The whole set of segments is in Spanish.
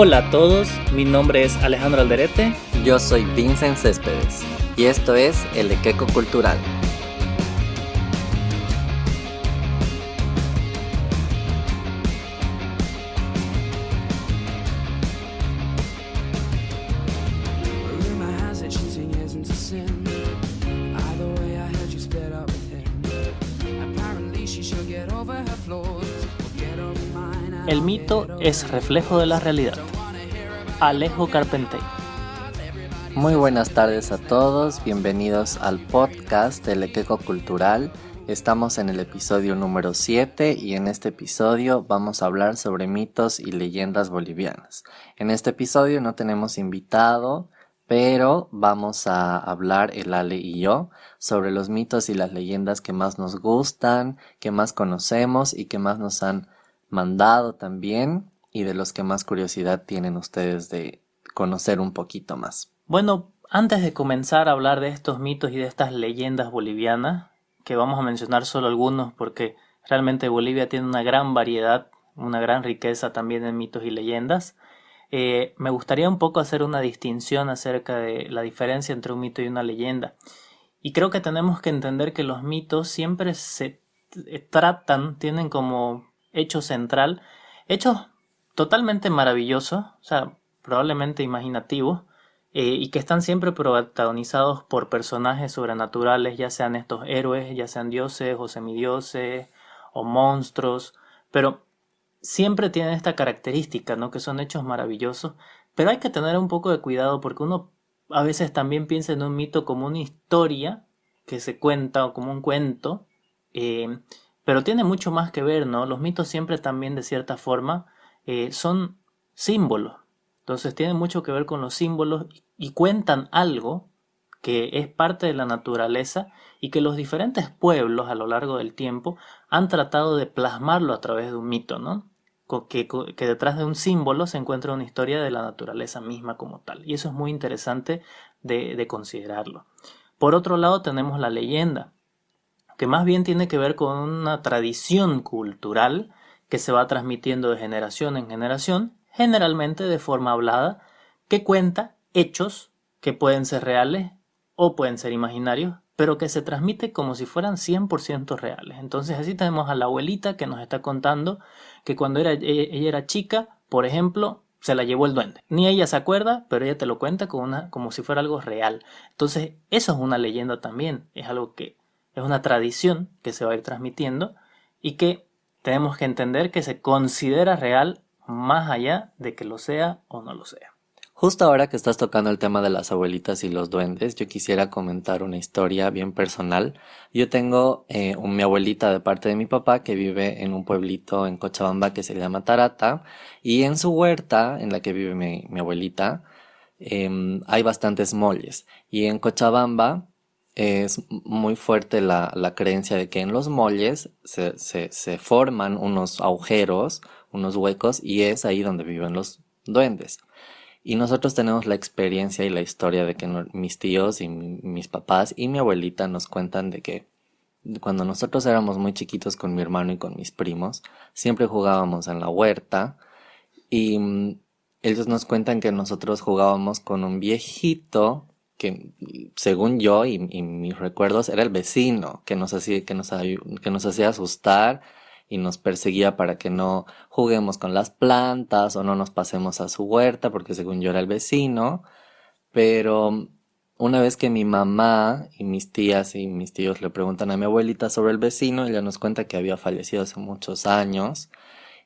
Hola a todos, mi nombre es Alejandro Alderete. Yo soy Vincent Céspedes y esto es El Equeco Cultural. El mito es reflejo de la realidad. Alejo Carpentey. Muy buenas tardes a todos, bienvenidos al podcast El Equeco Cultural. Estamos en el episodio número 7 y en este episodio vamos a hablar sobre mitos y leyendas bolivianas. En este episodio no tenemos invitado, pero vamos a hablar el Ale y yo sobre los mitos y las leyendas que más nos gustan, que más conocemos y que más nos han mandado también, y de los que más curiosidad tienen ustedes de conocer un poquito más. Bueno, antes de comenzar a hablar de estos mitos y de estas leyendas bolivianas, que vamos a mencionar solo algunos porque realmente Bolivia tiene una gran variedad, una gran riqueza también en mitos y leyendas, me gustaría un poco hacer una distinción acerca de la diferencia entre un mito y una leyenda. Y creo que tenemos que entender que los mitos siempre se tienen como hecho central, hechos totalmente maravillosos, o sea, probablemente imaginativos, y que están siempre protagonizados por personajes sobrenaturales, ya sean estos héroes, ya sean dioses o semidioses o monstruos, pero siempre tienen esta característica, ¿no? Que son hechos maravillosos, pero hay que tener un poco de cuidado porque uno a veces también piensa en un mito como una historia que se cuenta o como un cuento, pero tiene mucho más que ver, ¿no? Los mitos siempre también de cierta forma son símbolos. Entonces tienen mucho que ver con los símbolos y cuentan algo que es parte de la naturaleza y que los diferentes pueblos a lo largo del tiempo han tratado de plasmarlo a través de un mito, ¿no? Que detrás de un símbolo se encuentra una historia de la naturaleza misma como tal. Y eso es muy interesante de considerarlo. Por otro lado tenemos la leyenda, que más bien tiene que ver con una tradición cultural que se va transmitiendo de generación en generación, generalmente de forma hablada, que cuenta hechos que pueden ser reales o pueden ser imaginarios, pero que se transmite como si fueran 100% reales. Entonces así tenemos a la abuelita que nos está contando que cuando ella era chica, por ejemplo, se la llevó el duende. Ni ella se acuerda, pero ella te lo cuenta como si fuera algo real. Entonces eso es una leyenda también, es algo que es una tradición que se va a ir transmitiendo y que tenemos que entender que se considera real más allá de que lo sea o no lo sea. Justo ahora que estás tocando el tema de las abuelitas y los duendes, yo quisiera comentar una historia bien personal. Yo tengo mi abuelita de parte de mi papá que vive en un pueblito en Cochabamba que se llama Tarata, y en su huerta en la que vive mi abuelita hay bastantes molles, y en Cochabamba es muy fuerte la creencia de que en los molles se forman unos agujeros, unos huecos, y es ahí donde viven los duendes. Y nosotros tenemos la experiencia y la historia de que mis tíos y mis papás y mi abuelita nos cuentan de que cuando nosotros éramos muy chiquitos con mi hermano y con mis primos, siempre jugábamos en la huerta, y ellos nos cuentan que nosotros jugábamos con un viejito que, según yo y mis recuerdos, era el vecino que nos hacía asustar y nos perseguía para que no juguemos con las plantas o no nos pasemos a su huerta, porque según yo era el vecino. Pero una vez que mi mamá y mis tías y mis tíos le preguntan a mi abuelita sobre el vecino, ella nos cuenta que había fallecido hace muchos años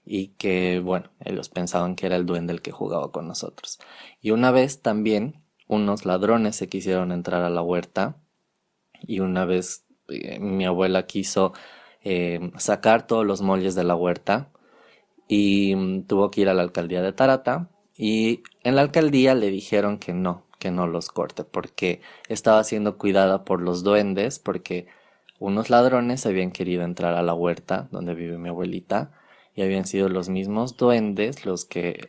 y que, bueno, ellos pensaban que era el duende el que jugaba con nosotros. Y una vez también unos ladrones se quisieron entrar a la huerta, y una vez mi abuela quiso sacar todos los molles de la huerta y tuvo que ir a la alcaldía de Tarata, y en la alcaldía le dijeron que no los corte porque estaba siendo cuidada por los duendes, porque unos ladrones habían querido entrar a la huerta donde vive mi abuelita y habían sido los mismos duendes los que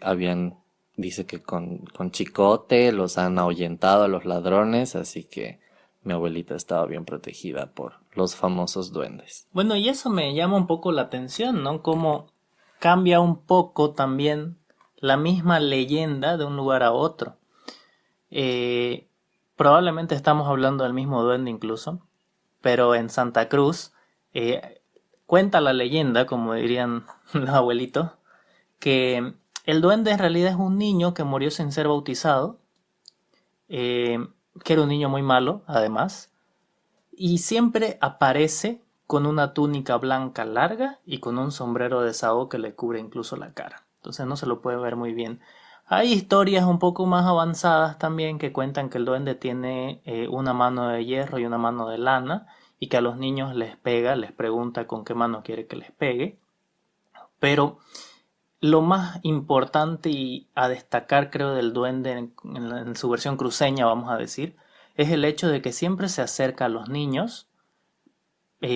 dice que con chicote los han ahuyentado a los ladrones, así que mi abuelita estaba bien protegida por los famosos duendes. Bueno, y eso me llama un poco la atención, ¿no? Cómo cambia un poco también la misma leyenda de un lugar a otro. Eh, Probablemente estamos hablando del mismo duende incluso, pero en Santa Cruz eh, cuenta la leyenda, como dirían los abuelitos, que el duende en realidad es un niño que murió sin ser bautizado, eh, que era un niño muy malo, además, y siempre aparece con una túnica blanca larga y con un sombrero de sao que le cubre incluso la cara. Entonces no se lo puede ver muy bien. Hay historias un poco más avanzadas también que cuentan que el duende tiene una mano de hierro y una mano de lana y que a los niños les pega, les pregunta con qué mano quiere que les pegue. Pero lo más importante y a destacar, creo, del duende en su versión cruceña, vamos a decir, es el hecho de que siempre se acerca a los niños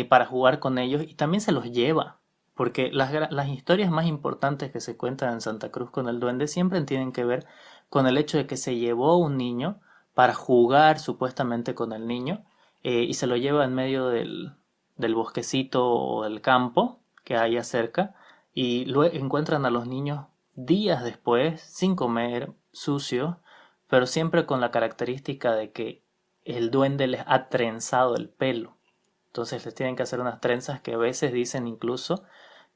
para jugar con ellos y también se los lleva. Porque las historias más importantes que se cuentan en Santa Cruz con el duende siempre tienen que ver con el hecho de que se llevó un niño para jugar supuestamente con el niño y se lo lleva en medio del bosquecito o del campo que hay cerca y luego encuentran a los niños días después sin comer, sucios, pero siempre con la característica de que el duende les ha trenzado el pelo. Entonces les tienen que hacer unas trenzas que a veces dicen incluso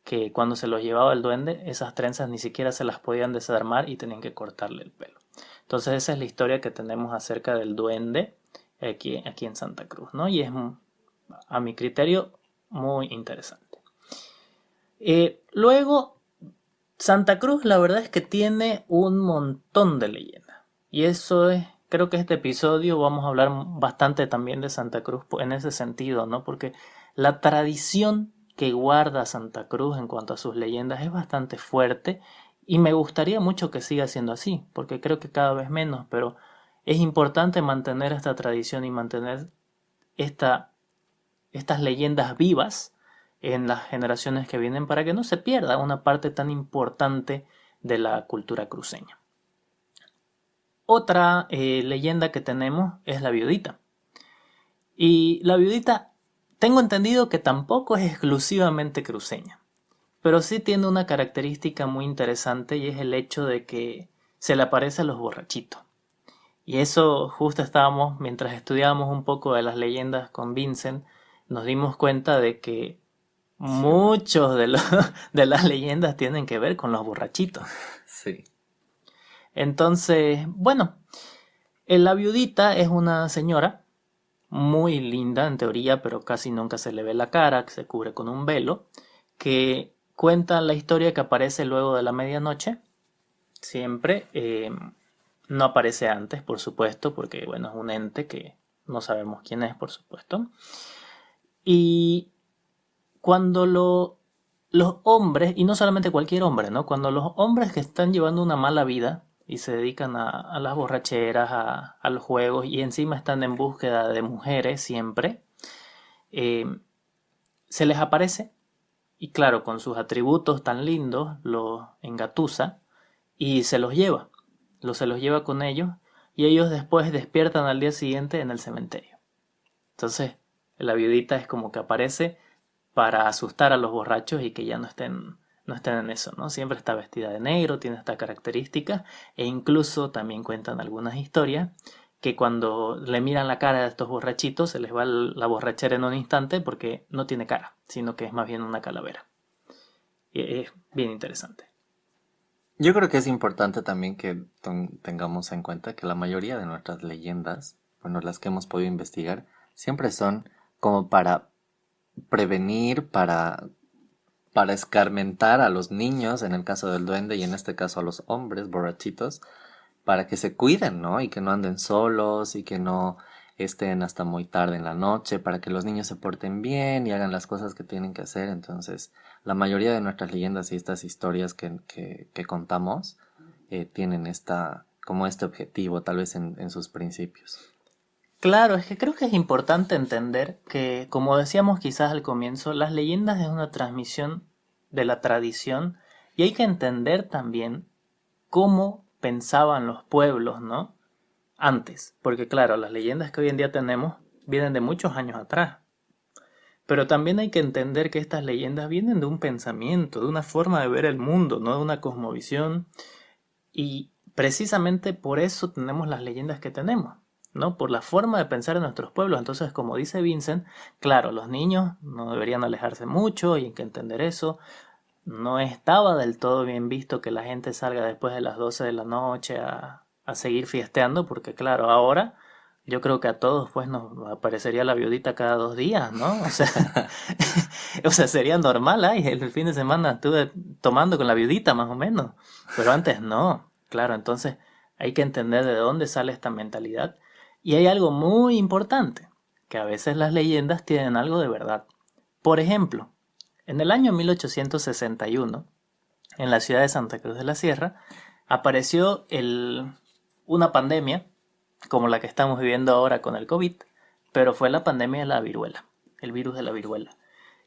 que cuando se los llevaba el duende, esas trenzas ni siquiera se las podían desarmar y tenían que cortarle el pelo. Entonces esa es la historia que tenemos acerca del duende aquí en Santa Cruz, ¿no? Y es, a mi criterio, muy interesante. Luego, Santa Cruz la verdad es que tiene un montón de leyendas. Y eso es, creo que este episodio vamos a hablar bastante también de Santa Cruz en ese sentido, ¿no? Porque la tradición que guarda Santa Cruz en cuanto a sus leyendas es bastante fuerte y me gustaría mucho que siga siendo así, porque creo que cada vez menos, pero es importante mantener esta tradición y mantener esta, estas leyendas vivas en las generaciones que vienen para que no se pierda una parte tan importante de la cultura cruceña. Otra leyenda que tenemos es la viudita. Y la viudita, tengo entendido que tampoco es exclusivamente cruceña, pero sí tiene una característica muy interesante y es el hecho de que se le aparece a los borrachitos. Y eso justo estábamos, mientras estudiábamos un poco de las leyendas con Vincent, nos dimos cuenta de que Sí, muchos de las leyendas tienen que ver con los borrachitos. sí. Entonces, bueno, la viudita es una señora muy linda en teoría, pero casi nunca se le ve la cara, que se cubre con un velo, que cuenta la historia que aparece luego de la medianoche, siempre, no aparece antes, por supuesto, porque bueno, es un ente que no sabemos quién es, por supuesto. Y cuando los hombres, y no solamente cualquier hombre, ¿no? Cuando los hombres que están llevando una mala vida y se dedican a las borracheras, a los juegos y encima están en búsqueda de mujeres siempre, eh, se les aparece y claro, con sus atributos tan lindos, los engatusa y se los lleva. Se los lleva con ellos y ellos después despiertan al día siguiente en el cementerio. Entonces, la viudita es como que aparece para asustar a los borrachos y que ya no estén en eso, ¿no? Siempre está vestida de negro, tiene esta característica e incluso también cuentan algunas historias que cuando le miran la cara a estos borrachitos se les va la borrachera en un instante porque no tiene cara, sino que es más bien una calavera. Y es bien interesante. Yo creo que es importante también que tengamos en cuenta que la mayoría de nuestras leyendas, bueno, las que hemos podido investigar, siempre son como para prevenir, para escarmentar a los niños, en el caso del duende, y en este caso a los hombres borrachitos, para que se cuiden, ¿no? Y que no anden solos y que no estén hasta muy tarde en la noche, para que los niños se porten bien y hagan las cosas que tienen que hacer. Entonces, la mayoría de nuestras leyendas y estas historias que contamos tienen como este objetivo, tal vez en sus principios. Claro, es que creo que es importante entender que, como decíamos quizás al comienzo, las leyendas es una transmisión de la tradición y hay que entender también cómo pensaban los pueblos, ¿no? Antes, porque claro, las leyendas que hoy en día tenemos vienen de muchos años atrás, pero también hay que entender que estas leyendas vienen de un pensamiento, de una forma de ver el mundo, no de una cosmovisión Y precisamente por eso tenemos las leyendas que tenemos, ¿no? Por la forma de pensar en nuestros pueblos. Entonces, como dice Vincent, claro, los niños no deberían alejarse mucho y hay que entender eso. No estaba del todo bien visto que la gente salga después de las 12 de la noche a seguir fiesteando, porque claro, ahora yo creo que a todos pues nos aparecería la viudita cada 2 días, ¿no? O sea, o sea, sería normal, ay, el fin de semana estuve tomando con la viudita más o menos, pero antes no, claro, entonces hay que entender de dónde sale esta mentalidad. Y hay algo muy importante, que a veces las leyendas tienen algo de verdad. Por ejemplo, en el año 1861, en la ciudad de Santa Cruz de la Sierra, apareció una pandemia como la que estamos viviendo ahora con el COVID, pero fue la pandemia de la viruela, el virus de la viruela.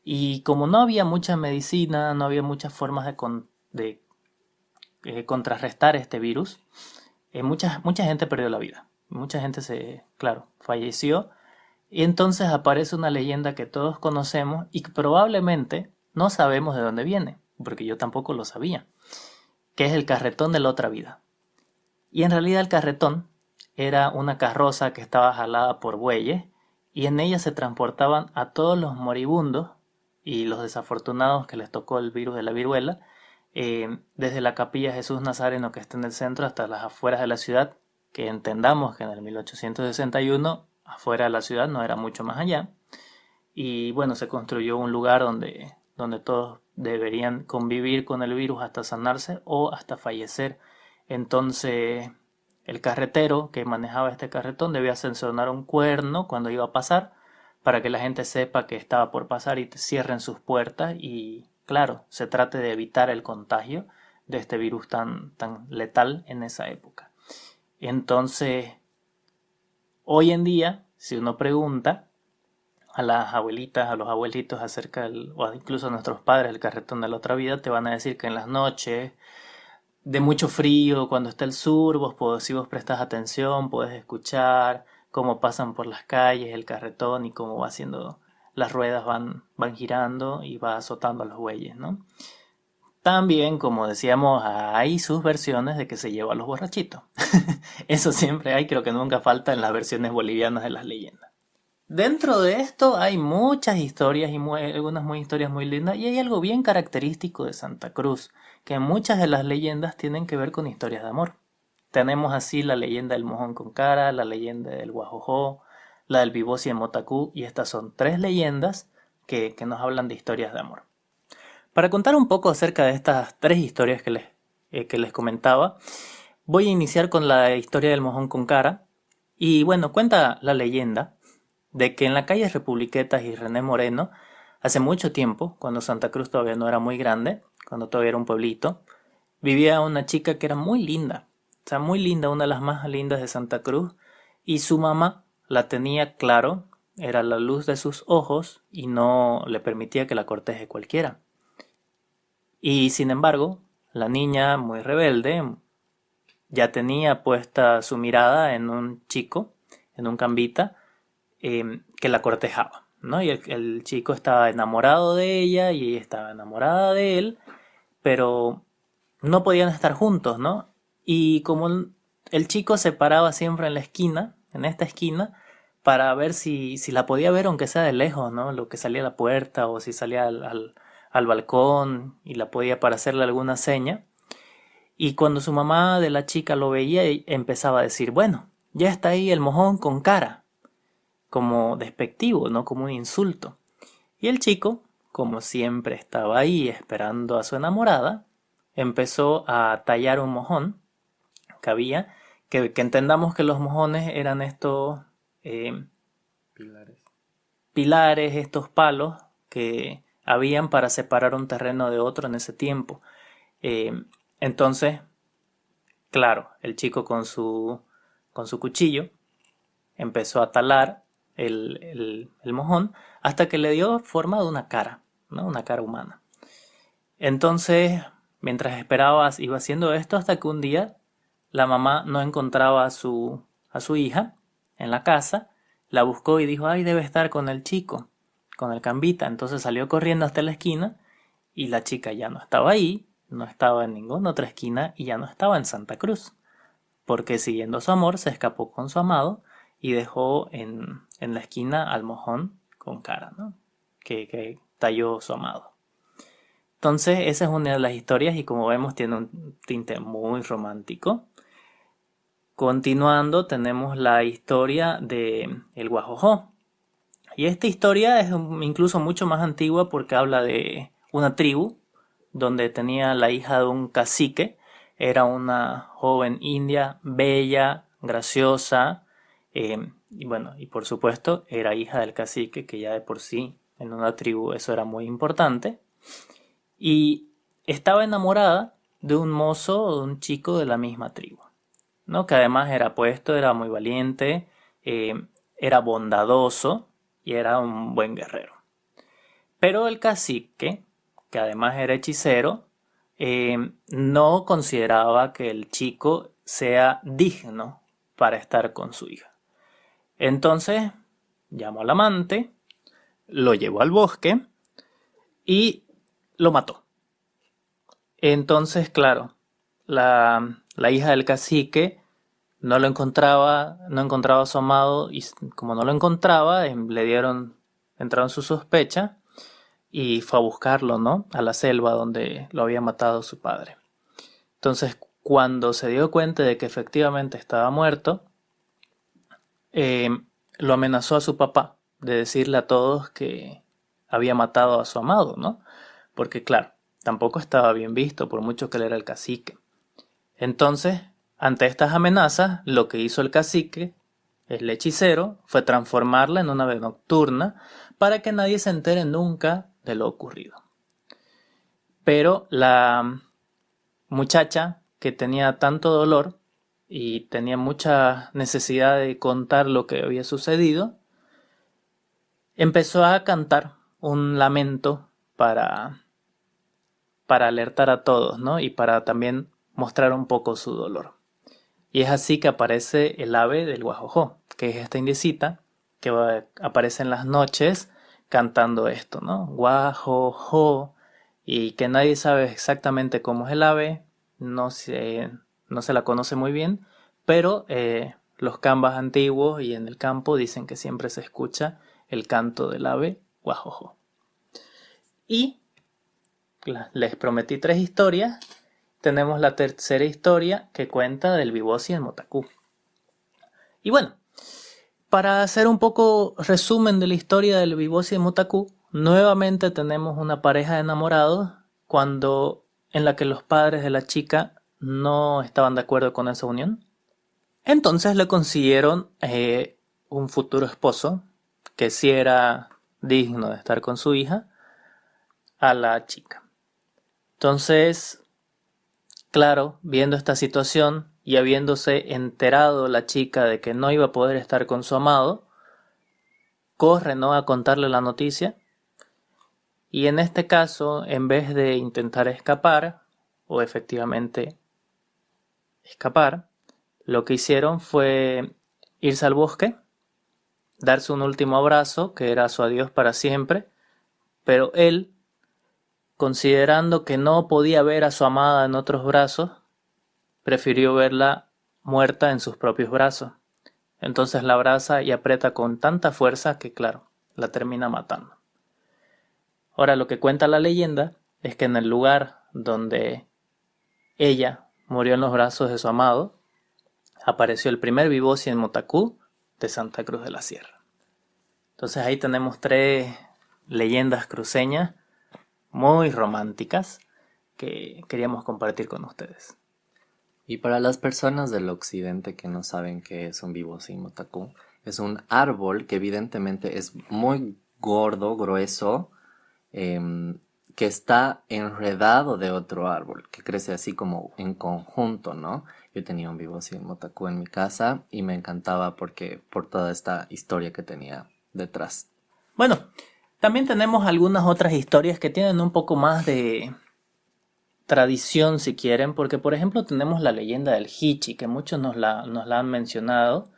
Y como no había mucha medicina, no había muchas formas de contrarrestar este virus, mucha gente perdió la vida. Mucha gente claro, falleció. Y entonces aparece una leyenda que todos conocemos y que probablemente no sabemos de dónde viene, porque yo tampoco lo sabía, que es el carretón de la otra vida. Y en realidad el carretón era una carroza que estaba jalada por bueyes y en ella se transportaban a todos los moribundos y los desafortunados que les tocó el virus de la viruela, desde la capilla Jesús Nazareno que está en el centro hasta las afueras de la ciudad, que entendamos que en el 1861 afuera de la ciudad no era mucho más allá. Y bueno, se construyó un lugar donde todos deberían convivir con el virus hasta sanarse o hasta fallecer. Entonces, el carretero que manejaba este carretón debía sonar un cuerno cuando iba a pasar para que la gente sepa que estaba por pasar y cierren sus puertas y, claro, se trate de evitar el contagio de este virus tan letal en esa época. Entonces, hoy en día, si uno pregunta a las abuelitas, a los abuelitos o incluso a nuestros padres del carretón de la otra vida, te van a decir que en las noches de mucho frío, cuando está el sur, si vos prestas atención, podés escuchar cómo pasan por las calles el carretón y cómo va haciendo, las ruedas van girando y va azotando a los bueyes, ¿no? También, como decíamos, hay sus versiones de que se lleva a los borrachitos. Eso siempre hay, creo que nunca falta en las versiones bolivianas de las leyendas. Dentro de esto hay muchas historias y algunas historias muy lindas y hay algo bien característico de Santa Cruz, que muchas de las leyendas tienen que ver con historias de amor. Tenemos así la leyenda del mojón con cara, la leyenda del guajojó, la del Bibosi en Motacú y estas son 3 leyendas que nos hablan de historias de amor. Para contar un poco acerca de estas 3 historias que les comentaba, voy a iniciar con la historia del mojón con cara y bueno, cuenta la leyenda de que en la calle Republiquetas y René Moreno, hace mucho tiempo, cuando Santa Cruz todavía no era muy grande, cuando todavía era un pueblito, vivía una chica que era muy linda, o sea, muy linda, una de las más lindas de Santa Cruz, y su mamá la tenía claro, era la luz de sus ojos y no le permitía que la corteje cualquiera. Y sin embargo, la niña, muy rebelde, ya tenía puesta su mirada en un chico, en un cambita, que la cortejaba, ¿no? Y el chico estaba enamorado de ella y ella estaba enamorada de él, pero no podían estar juntos, ¿no? Y como el chico se paraba siempre en la esquina, en esta esquina, para ver si la podía ver aunque sea de lejos, ¿no? Lo que salía a la puerta o si salía al balcón y la podía para hacerle alguna seña. Y cuando su mamá de la chica lo veía, empezaba a decir, bueno, ya está ahí el mojón con cara, como despectivo, no como un insulto. Y el chico, como siempre estaba ahí esperando a su enamorada, empezó a tallar un mojón que había, que entendamos que los mojones eran estos Pilares. pilares, estos palos que habían para separar un terreno de otro en ese tiempo. Eh, entonces, claro, el chico con su cuchillo empezó a talar el mojón hasta que le dio forma de una cara, ¿no? Una cara humana. Entonces, mientras esperaba, iba haciendo esto hasta que un día la mamá no encontraba a su hija en la casa, la buscó y dijo, ay, debe estar con el chico, con el cambita. Entonces salió corriendo hasta la esquina y la chica ya no estaba ahí no estaba en ninguna otra esquina y ya no estaba en Santa Cruz, porque siguiendo su amor se escapó con su amado y dejó en la esquina al mojón con cara, ¿no? Que talló su amado. Entonces, esa es una de las historias y como vemos tiene un tinte muy romántico. Continuando, tenemos la historia de El Guajojó. Y esta historia es incluso mucho más antigua porque habla de una tribu donde tenía la hija de un cacique. Era una joven india, bella, graciosa, y bueno, y por supuesto era hija del cacique, que ya de por sí en una tribu eso era muy importante. Y estaba enamorada de un mozo o de un chico de la misma tribu, ¿no? Que además era apuesto, era muy valiente, era bondadoso y era un buen guerrero. Pero el cacique, que además era hechicero, no consideraba que el chico sea digno para estar con su hija. Entonces llamó al amante, lo llevó al bosque y lo mató. Entonces, claro, la hija del cacique no lo encontraba, no encontraba a su amado y como no lo encontraba, entraron su sospecha y fue a buscarlo, ¿no? A la selva donde lo había matado su padre. Entonces, cuando se dio cuenta de que efectivamente estaba muerto, eh, lo amenazó a su papá de decirle a todos que había matado a su amado, ¿no? Porque claro, tampoco estaba bien visto por mucho que él era el cacique. Entonces, ante estas amenazas, lo que hizo el cacique, el hechicero, fue transformarla en una ave nocturna para que nadie se entere nunca de lo ocurrido. Pero la muchacha, que tenía tanto dolor y tenía mucha necesidad de contar lo que había sucedido, empezó a cantar un lamento para alertar a todos, ¿no? Y para también mostrar un poco su dolor. Y es así que aparece el ave del guajojó, que es esta indiecita que aparece en las noches cantando esto, ¿no? Guajojó, y que nadie sabe exactamente cómo es el ave, no se la conoce muy bien, pero los cambas antiguos y en el campo dicen que siempre se escucha el canto del ave guajojó. Y les prometí 3 historias. Tenemos la tercera historia que cuenta del Bibosi en Motacú. Y bueno, para hacer un poco resumen de la historia del Bibosi en Motacú, nuevamente tenemos una pareja de enamorados en la que los padres de la chica no estaban de acuerdo con esa unión. Entonces le consiguieron un futuro esposo que sí era digno de estar con su hija a la chica. Entonces, claro, viendo esta situación y habiéndose enterado la chica de que no iba a poder estar con su amado, corre, ¿no?, a contarle la noticia. Y en este caso, en vez de intentar escapar, o efectivamente escapar, lo que hicieron fue irse al bosque, darse un último abrazo, que era su adiós para siempre, pero él, considerando que no podía ver a su amada en otros brazos, prefirió verla muerta en sus propios brazos. Entonces la abraza y aprieta con tanta fuerza que, claro, la termina matando. Ahora, lo que cuenta la leyenda es que en el lugar donde ella murió en los brazos de su amado, apareció el primer Bibosi en Motacú de Santa Cruz de la Sierra. Entonces ahí tenemos 3 leyendas cruceñas muy románticas que queríamos compartir con ustedes. Y para las personas del occidente que no saben qué es un Bibosi Motacú, es un árbol que evidentemente es muy gordo, grueso, que está enredado de otro árbol, que crece así como en conjunto, ¿no? Yo tenía un Bibosi Motacú en mi casa y me encantaba por toda esta historia que tenía detrás. Bueno, también tenemos algunas otras historias que tienen un poco más de tradición, si quieren, porque por ejemplo tenemos la leyenda del Hichi, que muchos nos la han mencionado.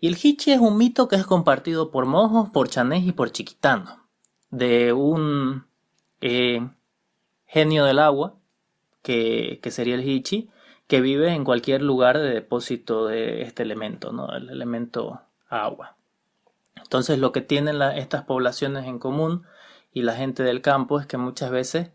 Y el Hichi es un mito que es compartido por mojos, por chanés y por chiquitanos, de un genio del agua que sería el Hichi, que vive en cualquier lugar de depósito de este elemento, ¿no? El elemento agua. Entonces lo que tienen estas poblaciones en común y la gente del campo es que muchas veces,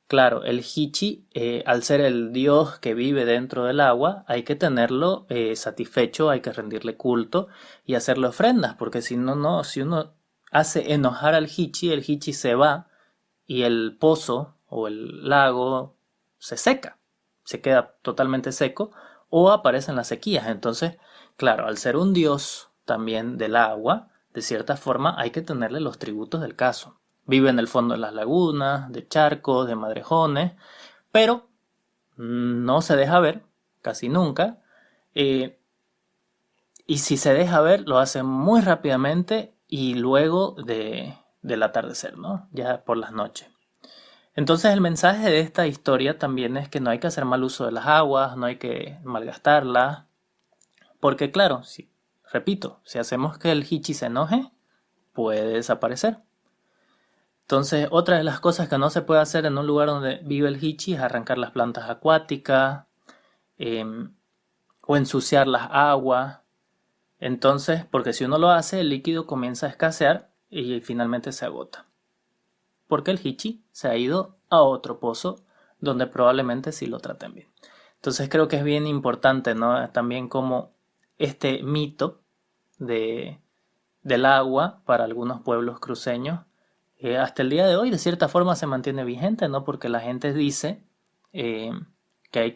claro, el Hichi, al ser el dios que vive dentro del agua, hay que tenerlo satisfecho, hay que rendirle culto y hacerle ofrendas, porque si no, no, si uno hace enojar al Hichi, el Hichi se va y el pozo o el lago se seca, se queda totalmente seco o aparecen las sequías. Entonces, claro, al ser un dios también del agua, de cierta forma hay que tenerle los tributos del caso. Vive en el fondo de las lagunas, de charcos, de madrejones, pero no se deja ver casi nunca. eh, y si se deja ver, lo hace muy rápidamente y luego del atardecer, ¿no? Ya por las noches. Entonces el mensaje de esta historia también es que no hay que hacer mal uso de las aguas, no hay que malgastarlas, porque claro, si, repito, si hacemos que el Hichi se enoje, puede desaparecer. Entonces, otra de las cosas que no se puede hacer en un lugar donde vive el Hichi es arrancar las plantas acuáticas em, o ensuciar las aguas. Entonces, porque si uno lo hace, el líquido comienza a escasear y finalmente se agota. Porque el Hichi se ha ido a otro pozo donde probablemente sí lo traten bien. Entonces creo que es bien importante, ¿no? También como este mito de, del agua para algunos pueblos cruceños hasta el día de hoy de cierta forma se mantiene vigente, ¿no? Porque la gente dice eh, que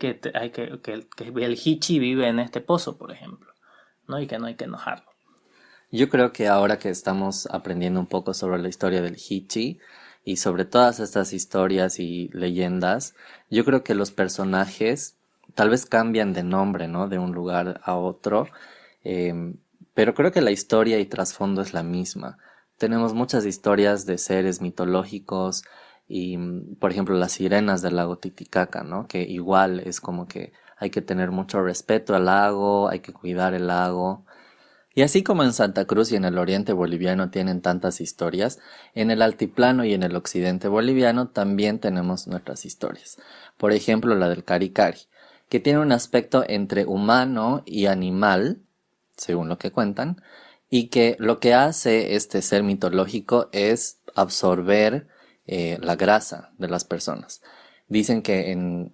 el Hichi vive en este pozo, por ejemplo, ¿no? Y que no hay que enojarlo. Yo creo que ahora que estamos aprendiendo un poco sobre la historia del Hichi y sobre todas estas historias y leyendas, yo creo que los personajes tal vez cambian de nombre, ¿no? De un lugar a otro, em, pero creo que la historia y trasfondo es la misma. Tenemos muchas historias de seres mitológicos y, por ejemplo, las sirenas del lago Titicaca, ¿no? Que igual es como que hay que tener mucho respeto al lago, hay que cuidar el lago. Y así como en Santa Cruz y en el oriente boliviano tienen tantas historias, en el altiplano y en el occidente boliviano también tenemos nuestras historias. Por ejemplo, la del Caricari, que tiene un aspecto entre humano y animal, según lo que cuentan, y que lo que hace este ser mitológico es absorber la grasa de las personas. Dicen que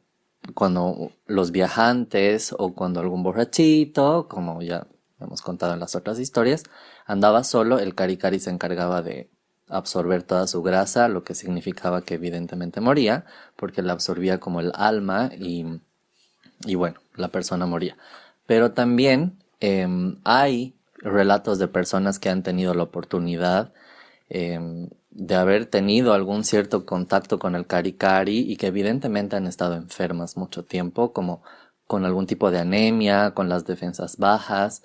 cuando los viajantes o cuando algún borrachito, como ya hemos contado en las otras historias, andaba solo, el Caricari se encargaba de absorber toda su grasa, lo que significaba que evidentemente moría, porque la absorbía como el alma y bueno, la persona moría. Pero también hay relatos de personas que han tenido la oportunidad de haber tenido algún cierto contacto con el Caricari y que evidentemente han estado enfermas mucho tiempo, como con algún tipo de anemia, con las defensas bajas.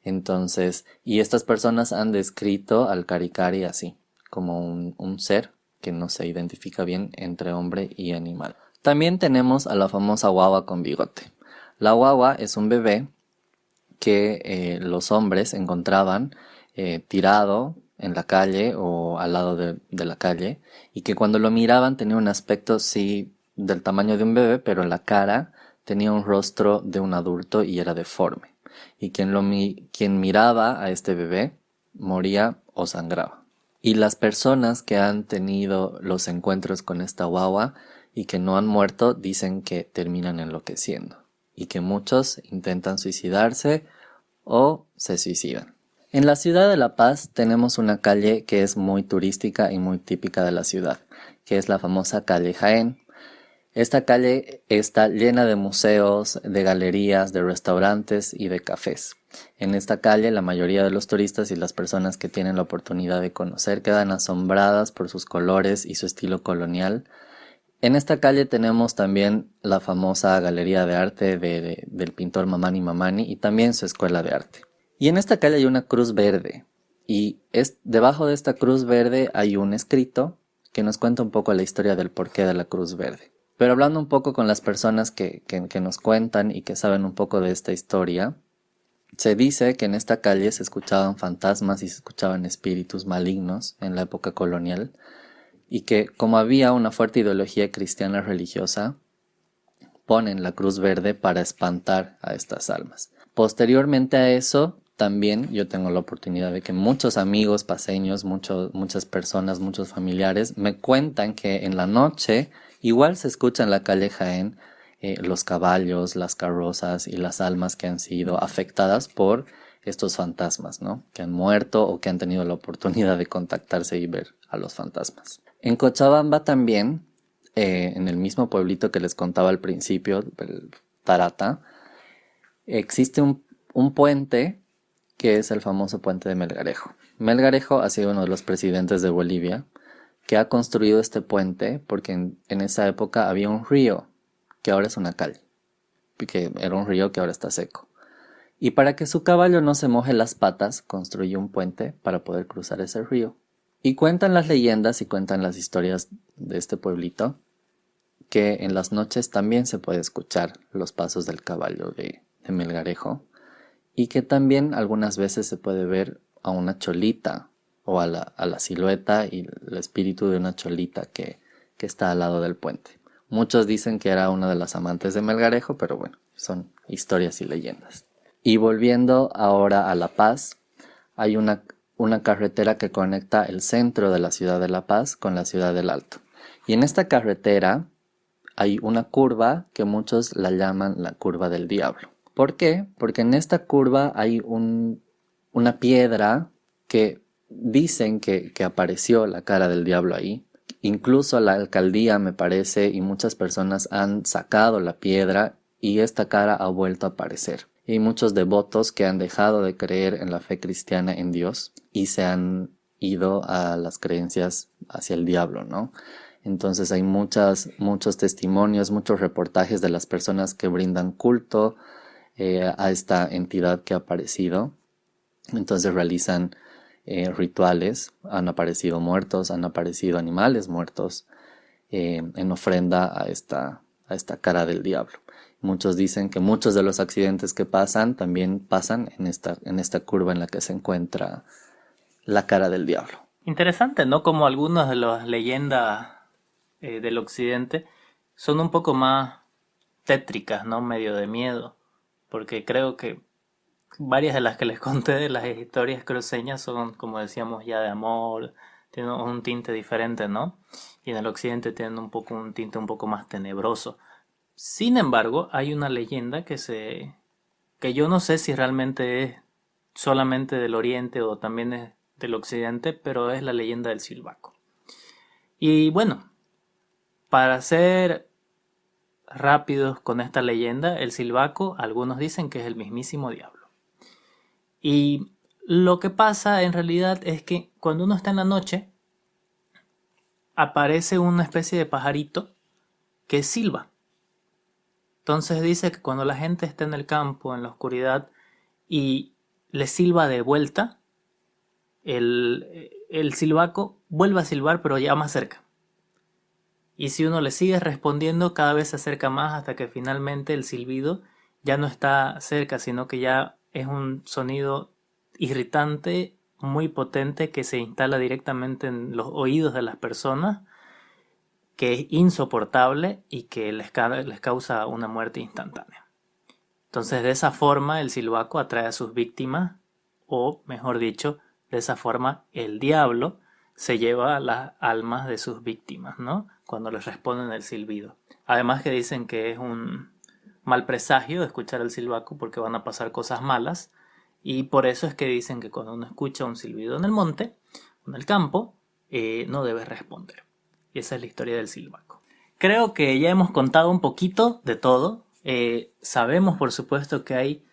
Entonces, y estas personas han descrito al Caricari así, como un ser que no se identifica bien entre hombre y animal. También tenemos a la famosa guagua con bigote. La guagua es un bebé que los hombres encontraban tirado en la calle o al lado de la calle y que cuando lo miraban tenía un aspecto sí del tamaño de un bebé, pero la cara tenía un rostro de un adulto y era deforme. Y quien miraba a este bebé moría o sangraba. Y las personas que han tenido los encuentros con esta guagua y que no han muerto dicen que terminan enloqueciendo y que muchos intentan suicidarse o se suicidan. En la ciudad de La Paz tenemos una calle que es muy turística y muy típica de la ciudad, que es la famosa calle Jaén. Esta calle está llena de museos, de galerías, de restaurantes y de cafés. En esta calle la mayoría de los turistas y las personas que tienen la oportunidad de conocer quedan asombradas por sus colores y su estilo colonial. En esta calle tenemos también la famosa galería de arte del pintor Mamani Mamani y también su escuela de arte. Y en esta calle hay una cruz verde y debajo de esta cruz verde hay un escrito que nos cuenta un poco la historia del porqué de la cruz verde. Pero hablando un poco con las personas que nos cuentan y que saben un poco de esta historia, se dice que en esta calle se escuchaban fantasmas y se escuchaban espíritus malignos en la época colonial y que como había una fuerte ideología cristiana religiosa, ponen la cruz verde para espantar a estas almas. Posteriormente a eso, también yo tengo la oportunidad de que muchos amigos paseños, muchas personas, muchos familiares me cuentan que en la noche igual se escucha en la calle Jaén los caballos, las carrozas y las almas que han sido afectadas por estos fantasmas, ¿no? Que han muerto o que han tenido la oportunidad de contactarse y ver a los fantasmas. En Cochabamba también, en el mismo pueblito que les contaba al principio, el Tarata, existe un puente que es el famoso puente de Melgarejo. Melgarejo ha sido uno de los presidentes de Bolivia que ha construido este puente porque en esa época había un río que ahora es una calle, que era un río que ahora está seco. Y para que su caballo no se moje las patas, construyó un puente para poder cruzar ese río. Y cuentan las leyendas y cuentan las historias de este pueblito que en las noches también se puede escuchar los pasos del caballo de Melgarejo y que también algunas veces se puede ver a una cholita o a la silueta y el espíritu de una cholita que está al lado del puente. Muchos dicen que era una de las amantes de Melgarejo, pero bueno, son historias y leyendas. Y volviendo ahora a La Paz, hay una carretera que conecta el centro de la ciudad de La Paz con la ciudad del Alto. Y en esta carretera hay una curva que muchos la llaman la curva del diablo. ¿Por qué? Porque en esta curva hay una piedra que dicen que apareció la cara del diablo ahí. Incluso la alcaldía, me parece, y muchas personas han sacado la piedra y esta cara ha vuelto a aparecer. Y hay muchos devotos que han dejado de creer en la fe cristiana en Dios y se han ido a las creencias hacia el diablo, ¿no? Entonces hay muchos testimonios, muchos reportajes de las personas que brindan culto a esta entidad que ha aparecido. Entonces realizan rituales, han aparecido muertos, han aparecido animales muertos en ofrenda a esta cara del diablo. Muchos dicen que muchos de los accidentes que pasan también pasan en esta curva en la que se encuentra la cara del diablo. Interesante, ¿no? Como algunas de las leyendas del occidente son un poco más tétricas, ¿no? Medio de miedo, porque creo que varias de las que les conté de las historias cruceñas son, como decíamos, ya de amor, tienen un tinte diferente, ¿no? Y en el occidente tienen un tinte un poco más tenebroso. Sin embargo, hay una leyenda que yo no sé si realmente es solamente del oriente o también es del occidente, pero es la leyenda del silbaco. Y bueno, para ser rápidos con esta leyenda, el silbaco, algunos dicen que es el mismísimo diablo. Y lo que pasa en realidad es que cuando uno está en la noche, aparece una especie de pajarito que silba. Entonces dice que cuando la gente está en el campo, en la oscuridad, y le silba de vuelta, el silbaco vuelve a silbar pero ya más cerca. Y si uno le sigue respondiendo, cada vez se acerca más hasta que finalmente el silbido ya no está cerca, sino que ya es un sonido irritante, muy potente, que se instala directamente en los oídos de las personas, que es insoportable y que les causa una muerte instantánea. Entonces, de esa forma, el silbaco atrae a sus víctimas, o mejor dicho, de esa forma, el diablo se lleva a las almas de sus víctimas, ¿no? Cuando les responden el silbido. Además que dicen que es un mal presagio escuchar el silbaco porque van a pasar cosas malas, y por eso es que dicen que cuando uno escucha un silbido en el monte, en el campo, no debe responder. Y esa es la historia del silbaco. Creo que ya hemos contado un poquito de todo. Sabemos, por supuesto, que hay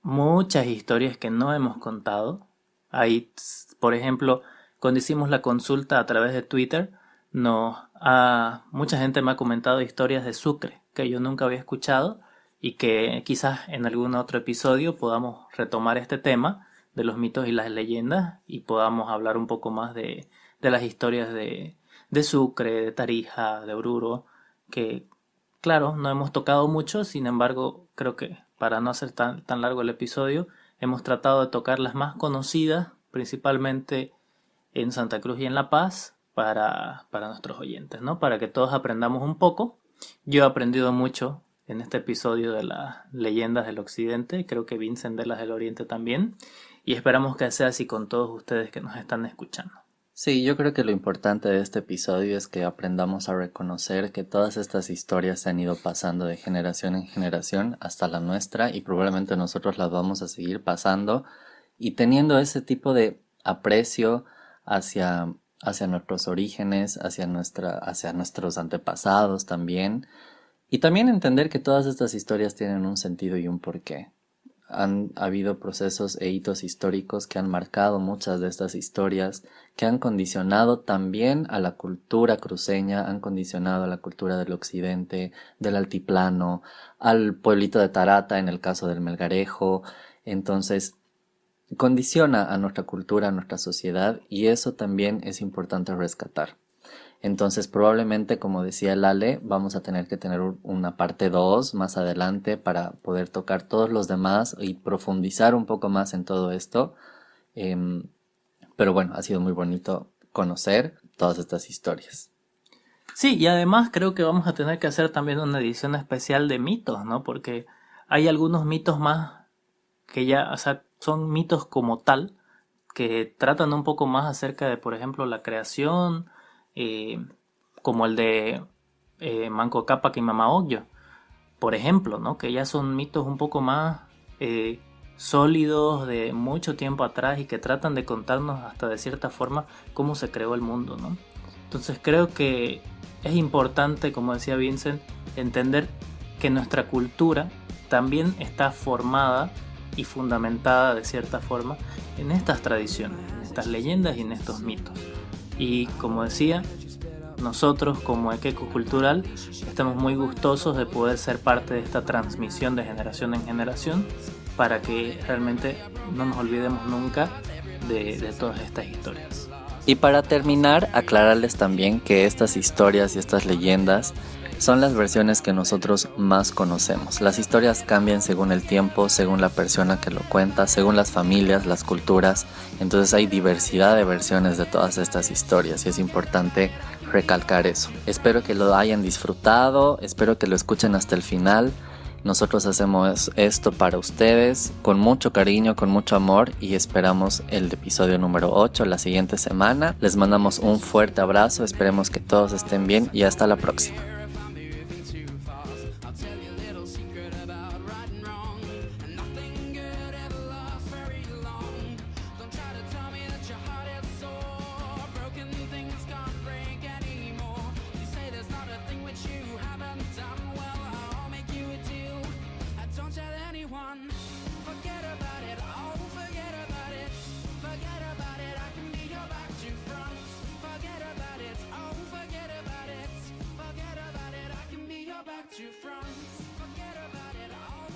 muchas historias que no hemos contado. Hay, por ejemplo, cuando hicimos la consulta a través de Twitter, mucha gente me ha comentado historias de Sucre que yo nunca había escuchado y que quizás en algún otro episodio podamos retomar este tema de los mitos y las leyendas y podamos hablar un poco más de las historias de Sucre, de Tarija, de Oruro, que claro, no hemos tocado mucho, sin embargo, creo que para no hacer tan largo el episodio, hemos tratado de tocar las más conocidas, principalmente en Santa Cruz y en La Paz, para nuestros oyentes, ¿no? Para que todos aprendamos un poco. Yo he aprendido mucho en este episodio de las leyendas del occidente, creo que Vincent de las del oriente también, y esperamos que sea así con todos ustedes que nos están escuchando. Sí, yo creo que lo importante de este episodio es que aprendamos a reconocer que todas estas historias se han ido pasando de generación en generación hasta la nuestra y probablemente nosotros las vamos a seguir pasando y teniendo ese tipo de aprecio hacia nuestros orígenes, hacia nuestros antepasados también. Y también entender que todas estas historias tienen un sentido y un porqué. Han habido procesos e hitos históricos que han marcado muchas de estas historias, que han condicionado también a la cultura cruceña, han condicionado a la cultura del occidente, del altiplano, al pueblito de Tarata en el caso del Melgarejo. Entonces, condiciona a nuestra cultura, a nuestra sociedad, y eso también es importante rescatar. Entonces probablemente, como decía Lale, vamos a tener que tener una parte 2 más adelante para poder tocar todos los demás y profundizar un poco más en todo esto. Pero bueno, ha sido muy bonito conocer todas estas historias. Sí, y además creo que vamos a tener que hacer también una edición especial de mitos, ¿no? Porque hay algunos mitos más que ya, o sea, son mitos como tal, que tratan un poco más acerca de, por ejemplo, la creación, como el de Manco Cápac y Mama Ocllo, por ejemplo, ¿no? Que ya son mitos un poco más sólidos de mucho tiempo atrás y que tratan de contarnos hasta de cierta forma cómo se creó el mundo, ¿no? Entonces creo que es importante, como decía Vincent, entender que nuestra cultura también está formada y fundamentada de cierta forma en estas tradiciones, en estas leyendas y en estos mitos. Y como decía, nosotros como Ekeko Cultural estamos muy gustosos de poder ser parte de esta transmisión de generación en generación para que realmente no nos olvidemos nunca de todas estas historias. Y para terminar, aclararles también que estas historias y estas leyendas son las versiones que nosotros más conocemos. Las historias cambian según el tiempo, según la persona que lo cuenta, según las familias, las culturas. Entonces hay diversidad de versiones de todas estas historias y es importante recalcar eso. Espero que lo hayan disfrutado, espero que lo escuchen hasta el final. Nosotros hacemos esto para ustedes con mucho cariño, con mucho amor y esperamos el episodio número 8 la siguiente semana. Les mandamos un fuerte abrazo, esperemos que todos estén bien y hasta la próxima. Back to front, forget about it all.